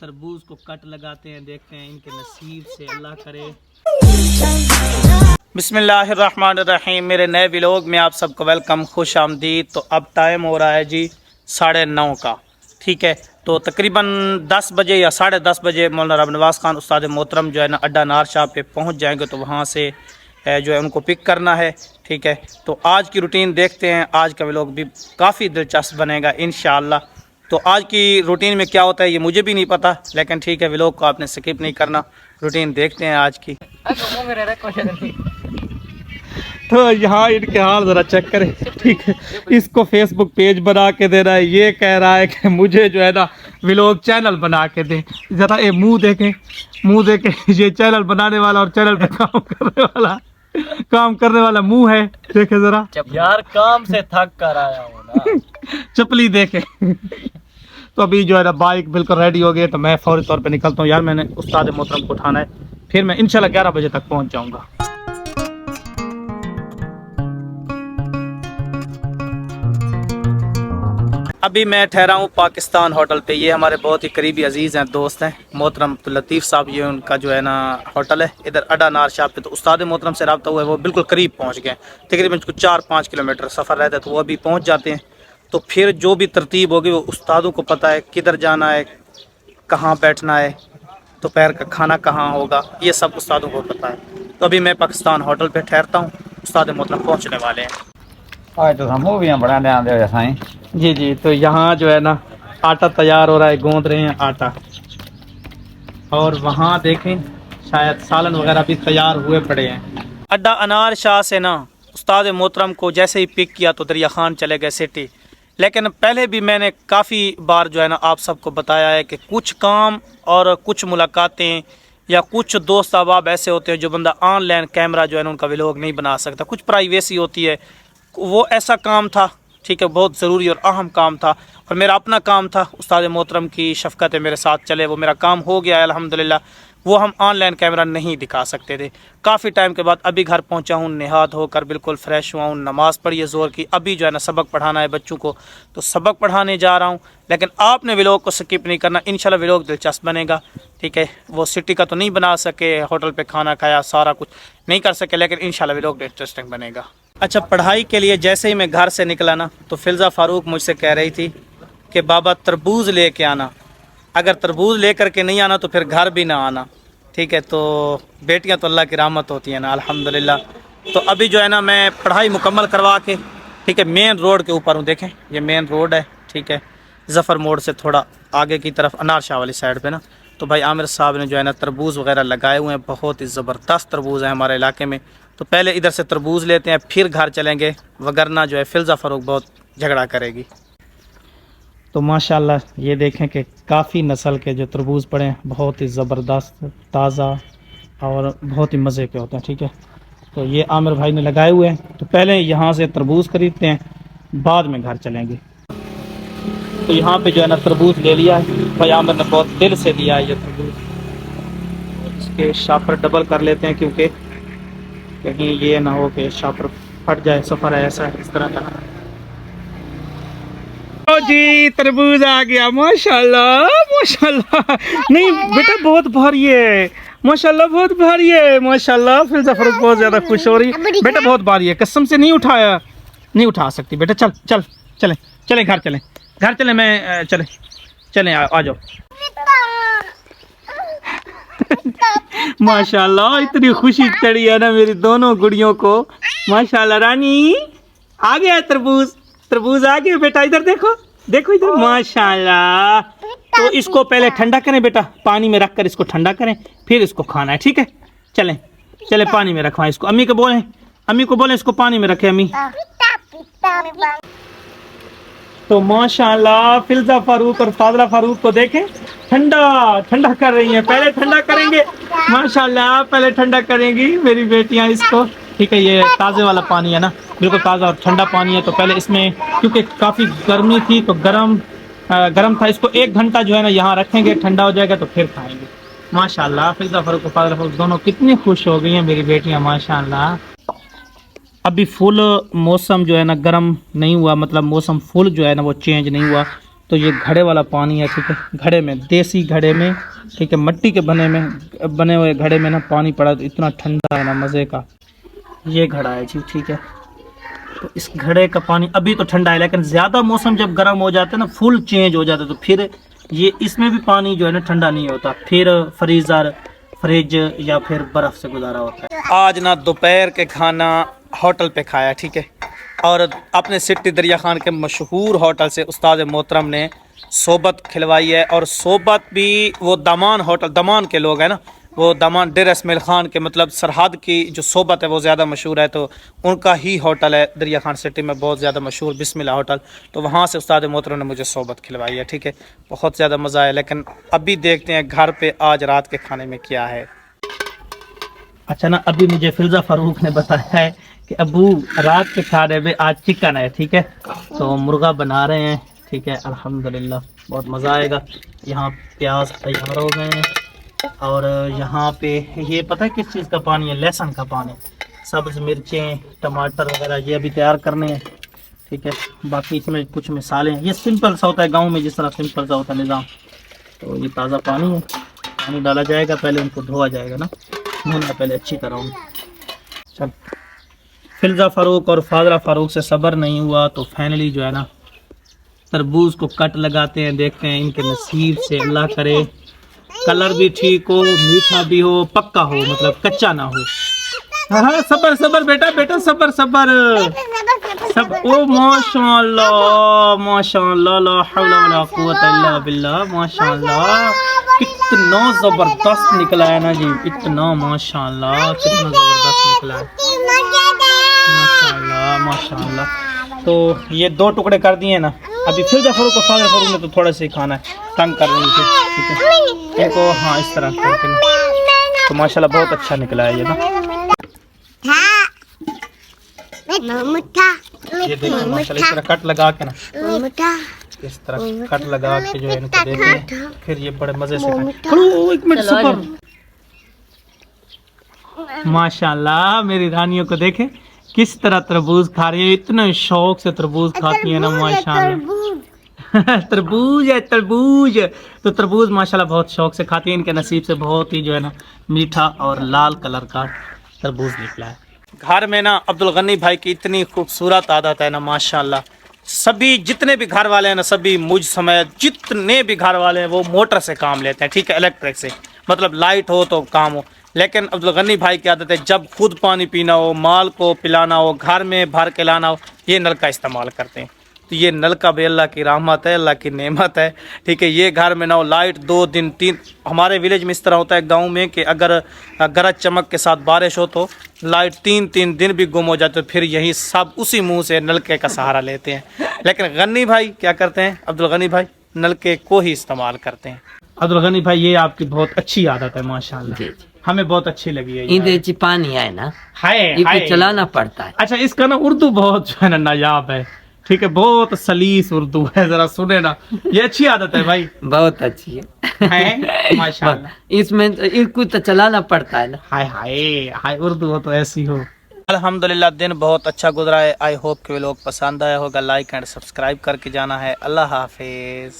तरबूज को कट लगाते हैं, देखते हैं इनके नसीब से, अल्लाह करे। बिस्मिल्लाहिर्रहमानिर्रहीम। मेरे नए व्लॉग में आप सबको वेलकम, खुश आमदीद। तो अब टाइम हो रहा है जी 9:30 का, ठीक है। तो तकरीबन 10 बजे या 10:30 बजे मौलाना रब नवाज़ खान उस्ताद मोहतरम जो है ना अड्डा नार शाह पे पहुंच जाएंगे। तो वहाँ से जो है उनको पिक करना है, ठीक है। तो आज की रूटीन देखते हैं, आज का व्लॉग भी काफ़ी दिलचस्प बनेगा इंशाअल्लाह। तो आज की रूटीन में क्या होता है ये मुझे भी नहीं पता, लेकिन ठीक है, व्लॉग को आपने स्किप नहीं करना, रूटीन देखते हैं आज की। तो यहाँ इनके हाल ज़रा चेक करें, ठीक है। इसको फेसबुक पेज बना के दे रहा है, ये कह रहा है कि मुझे जो है ना व्लॉग चैनल बना के दे। ज़रा ये मुंह देखें, मुंह देखें, ये चैनल बनाने वाला और चैनल पे काम करने वाला मुंह है, देखे ज़रा यार, काम से थक कर आया हूँ ना। चपली देखे। तो अभी जो है ना बाइक बिल्कुल रेडी हो गई, तो मैं फौरी तौर पे निकलता हूँ यार, मैंने उस्ताद मोहतरम को उठाना है, फिर मैं इंशाल्लाह 11 बजे तक पहुँच जाऊँगा। अभी मैं ठहरा हूँ पाकिस्तान होटल पे। ये हमारे बहुत ही करीबी अजीज़ हैं, दोस्त हैं, मोहतरम अब्दुल लतीफ़ साहब, ये उनका जो है ना होटल है इधर अड्डा नार शाह पे। तो उस्ताद मोहतरम से रब्ता हुआ है, वो बिल्कुल करीब पहुँच गए, तकरीबन कुछ 4-5 किलोमीटर सफ़र रहता है, तो वो अभी पहुँच जाते हैं। तो फिर जो भी तरतीब होगी वो उस्तादों को पता है, किधर जाना है, कहाँ बैठना है, दोपहर का खाना कहाँ होगा, ये सब उस्तादों को पता है। तो अभी मैं पाकिस्तान होटल पर ठहरता हूँ, उस्ताद मोहतरम पहुँचने वाले हैं। आज तो हम भी बड़ा ध्यान दे साईं जी जी। तो यहाँ जो है ना आटा तैयार हो रहा है, गूंद रहे हैं आटा, और वहाँ देखें शायद सालन वगैरह भी तैयार हुए पड़े हैं। अड्डा अनार शाह से ना उस्ताद मोहतरम को जैसे ही पिक किया तो दरिया खान चले गए सिटी। लेकिन पहले भी मैंने काफ़ी बार जो है ना आप सबको बताया है कि कुछ काम और कुछ मुलाकातें या कुछ दोस्त अहबाब ऐसे होते हैं जो बंदा ऑनलाइन कैमरा जो है ना उनका व्लॉग नहीं बना सकता, कुछ प्राइवेसी होती है। वो ऐसा काम था, ठीक है, बहुत ज़रूरी और अहम काम था, और मेरा अपना काम था, उस्ताद मोहतरम की शफ़क़त मेरे साथ चले, वो मेरा काम हो गया है अल्हम्दुलिल्लाह। वो हम ऑनलाइन कैमरा नहीं दिखा सकते थे। काफ़ी टाइम के बाद अभी घर पहुंचा हूँ, नहात होकर बिल्कुल फ़्रेश हुआ हूँ, नमाज़ पढ़ी है ज़ोर की, अभी जो है ना सबक पढ़ाना है बच्चों को, तो सबक पढ़ाने जा रहा हूँ। लेकिन आपने व्लॉग को स्किप नहीं करना, इंशाल्लाह व्लॉग दिलचस्प बनेगा, ठीक है। वो सिटी का तो नहीं बना सके, होटल पे खाना खाया, सारा कुछ नहीं कर सके, लेकिन इंशाल्लाह व्लॉग इंटरेस्टिंग बनेगा। अच्छा, पढ़ाई के लिए जैसे ही मैं घर से निकला ना तो फिल्ज़ा फ़ारूक मुझसे कह रही थी कि बाबा तरबूज लेके आना, अगर तरबूज लेकर के नहीं आना तो फिर घर भी ना आना, ठीक है। तो बेटियां तो अल्लाह की रहमत होती हैं ना, अल्हम्दुलिल्लाह। तो अभी जो है ना मैं पढ़ाई मुकम्मल करवा के, ठीक है, मेन रोड के ऊपर हूँ, देखें ये मेन रोड है, ठीक है, ज़फ़र मोड़ से थोड़ा आगे की तरफ अनार शाह वाली साइड पे ना। तो भाई आमिर साहब ने जो है ना तरबूज वगैरह लगाए हुए हैं, बहुत ही ज़बरदस्त तरबूज है हमारे इलाके में। तो पहले इधर से तरबूज लेते हैं, फिर घर चलेंगे, वगरना जो है फिल्ज़ा फ़ारूक बहुत झगड़ा करेगी। तो माशाल्लाह ये देखें कि काफ़ी नस्ल के जो तरबूज पड़े हैं, बहुत ही ज़बरदस्त, ताज़ा और बहुत ही मज़े के होते हैं, ठीक है। तो ये आमिर भाई ने लगाए हुए हैं, तो पहले यहाँ से तरबूज खरीदते हैं, बाद में घर चलेंगे। तो यहाँ पे जो है ना तरबूज ले लिया है भाई, आमिर ने बहुत दिल से दिया है ये तरबूज। इसके शापर डबल कर लेते हैं, क्योंकि कहीं ये ना हो कि शापर फट जाए, सफ़र है ऐसा इस तरह का। ओ जी, तरबूज आ गया, माशाल्लाह माशाल्लाह। नहीं बेटा बहुत भारी है, माशाल्लाह बहुत भारी है, माशाल्लाह। फिल्ज़ा फ़ारूक बहुत ज़्यादा खुश हो रही है, बेटा बहुत भारी है, कसम से नहीं उठाया, नहीं उठा सकती बेटा। चल चल चलें चलें, घर चलें, घर चलें, मैं चलें चलें, आ जाओ। माशाल्लाह इतनी खुशी चढ़ी है ना मेरी दोनों गुड़ियों को, माशाल्लाह। रानी आ गया तरबूज, तरबूज आ गया बेटा, इधर देखो देखो इधर, माशाल्लाह। तो इसको पहले ठंडा करें बेटा, पानी में रख कर इसको ठंडा करें, फिर इसको खाना है, ठीक है। चलें चलें, पानी में रखवाएं इसको, अम्मी को बोलें, अम्मी को बोलें इसको पानी में रखें अम्मी। तो माशाल्लाह फिल्ज़ा फ़ारूक और फाज़ला फ़ारूक को देखें, ठंडा ठंडा कर रही हैं, पहले ठंडा करेंगे, माशाल्लाह पहले ठंडा करेंगी मेरी बेटियां इसको, ठीक है। ये ताज़े वाला पानी है ना, बिल्कुल ताज़ा और ठंडा पानी है। तो पहले इसमें क्योंकि काफ़ी गर्मी थी तो गरम था, इसको 1 घंटा जो है ना यहाँ रखेंगे, ठंडा हो जाएगा तो फिर खाएंगे। माशाल्लाह फिल्ज़ा फ़ारूक और फाज़ला फ़ारूक दोनों कितनी खुश हो गई हैं मेरी बेटियां, माशाल्लाह। अभी फुल मौसम जो है ना गर्म नहीं हुआ, मतलब मौसम फुल जो है ना वो चेंज नहीं हुआ, तो ये घड़े वाला पानी है, ठीक है, घड़े में, देसी घड़े में, ठीक है, मिट्टी के बने हुए घड़े में ना पानी पड़ा तो इतना ठंडा है ना, मज़े का। ये घड़ा है जी, ठीक है। तो इस घड़े का पानी अभी तो ठंडा है, लेकिन ज़्यादा मौसम जब गर्म हो जाता है ना, फुल चेंज हो जाता है, तो फिर ये इसमें भी पानी जो है ना ठंडा नहीं होता, फिर फ्रीज़र, फ्रिज या फिर बर्फ़ से गुजारा होता है। आज ना दोपहर के खाना होटल पे खाया, ठीक है, और अपने सिटी दरिया खान के मशहूर होटल से उस्ताद मोहतरम ने सोबत खिलवाई है। और सोबत भी वो दमान होटल, दमान के लोग हैं ना, वो दमान डेर इसमाइल खान के, मतलब सरहद की जो सोबत है वो ज़्यादा मशहूर है, तो उनका ही होटल है दरिया खान सिटी में, बहुत ज़्यादा मशहूर बिस्मिल्लाह होटल। तो वहाँ से उस्ताद मोहतरम ने मुझे सोबत खिलवाई है, ठीक है, बहुत ज़्यादा मज़ा आया। लेकिन अभी देखते हैं घर पे आज रात के खाने में क्या है। अच्छा ना, अभी मुझे फिजा फ़ारूक ने बताया है कि अबू रात के खाने में आज चिकन है, ठीक है, तो मुर्गा बना रहे हैं, ठीक है, अल्हम्दुलिल्लाह बहुत मज़ा आएगा। यहाँ प्याज तैयार हो गए हैं और यहाँ पे ये पता है किस चीज़ का पानी है, लहसुन का पानी, सब्ज़ मिर्चें, टमाटर वगैरह ये अभी तैयार करने हैं, ठीक है। बाकी इसमें कुछ मिसालें हैं, ये सिंपल सा होता है गाँव में जिस तरह सिंपल सा होता है निज़ाम। तो ये ताज़ा पानी है, पानी डाला जाएगा, पहले उनको धोआ जाएगा ना, धोना पहले अच्छी तरह। चल, फिजा फ़ारूक और फादरा फ़ारूक से सब्र नहीं हुआ, तो फाइनली जो है ना तरबूज को कट लगाते हैं, देखते हैं इनके नसीब से, अल्लाह करे कलर भी ठीक हो, मीठा भी हो, पक्का हो, मतलब कच्चा ना हो। हाँ सब्र सब्र बेटा, बेटा सब्र सब्र सब। ओ माशाअल्लाह माशाअल्लाह, ला हौला वला कुव्वता इल्ला बिल्लाह, माशाअल्लाह कितना ज़बरदस्त निकला है ना जी, इतना माशाअल्लाह, कितना ज़बरदस्त निकला है, माशाअल्लाह माशाअल्लाह। तो ये 2 टुकड़े कर दिए ना, अभी फिर जफर को फादर फरूक में तो थोड़ा सा ही खाना है, तंग कर रही थी, ठीक है, इनको हाँ इस तरह करके ना, तो माशाल्लाह बहुत अच्छा निकला है ये ना। ये देखिए माशाल्लाह इस तरह कट लगा के ना, इस तरह कट लगा के जो है इनको देते हैं, फिर ये बड़े मजे से खाएं। एक मिनट सबर, माशाल्लाह मेरी रानियों को देखें किस तरह तरबूज खा रही है, इतने शौक से तरबूज खाती है ना माशाल्लाह। तरबूज है तरबूज, तो तरबूज माशाल्लाह बहुत शौक से खाती है, इनके नसीब से बहुत ही जो है ना मीठा और लाल कलर का तरबूज निकला है। घर में ना अब्दुल गनी भाई की इतनी खूबसूरत आदत है ना माशाल्लाह, सभी जितने भी घर वाले हैं ना, सभी मुझ समेत जितने भी घर वाले हैं वो मोटर से काम लेते हैं, ठीक है, इलेक्ट्रिक से, मतलब लाइट हो तो काम हो। लेकिन अब्दुल गनी भाई की आदत है जब खुद पानी पीना हो, माल को पिलाना हो, घर में भर के लाना हो, ये नल का इस्तेमाल करते हैं। तो ये नल का भी अल्लाह की रहमत है, अल्लाह की नेमत है, ठीक है। ये घर में ना हो लाइट 2 दिन 3, हमारे विलेज में इस तरह होता है गांव में कि अगर गरज चमक के साथ बारिश हो तो लाइट 3-3 दिन भी गुम हो जाते, तो फिर यही सब उसी मुंह से नलके का सहारा लेते हैं। लेकिन गनी भाई क्या करते हैं, अब्दुल गनी भाई नलके को ही इस्तेमाल करते हैं। अब्दुल गनी भाई ये आपकी बहुत अच्छी आदत है माशाल्लाह, हमें बहुत अच्छी लगी है। इंदे पानी है ना, हाय चलाना पड़ता है। अच्छा, इसका ना उर्दू बहुत जो है ना नायाब है, ठीक है, बहुत सलीस उर्दू है, जरा सुने ना, ये अच्छी आदत है भाई, बहुत अच्छी है माशाल्लाह। इसमें इसको तो चलाना पड़ता है ना। हाय हाय हाय, उर्दू हो तो ऐसी हो। अल्हम्दुलिल्लाह दिन बहुत अच्छा गुजरा है। आई होप कि लोग पसंद आया होगा। लाइक एंड सब्सक्राइब करके जाना है। अल्लाह हाफिज।